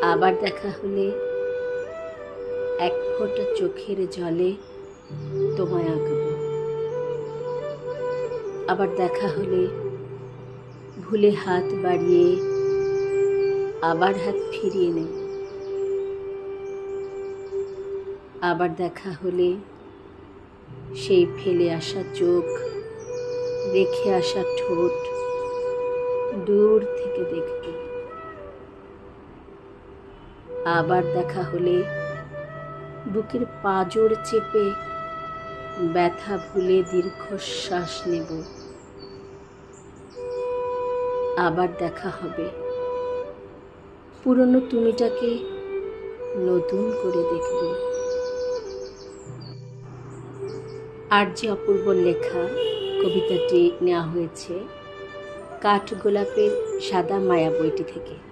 আবার দেখা হলে এক ফোঁটা চোখের জলে তোমায় আঁকব। আবার দেখা হলে ভুলে হাত বাড়িয়ে আবার হাত ফিরিয়ে নেব। আবার দেখা হলে সেই ফেলে আসা চোখ, রেখে আসা ঠোঁট দূর থেকে দেখব। আবার দেখা হলে বুকের পাঁজর চেপে ব্যথা ভুলে দীর্ঘশ্বাস নেব। আবার দেখা হবে পুরনো তুমিটাকে নতুন করে দেখব। আরজি অপূর্বর লেখা কবিতাটি নেওয়া হয়েছে কাঠগোলাপের সাদা মায়া বইটি থেকে।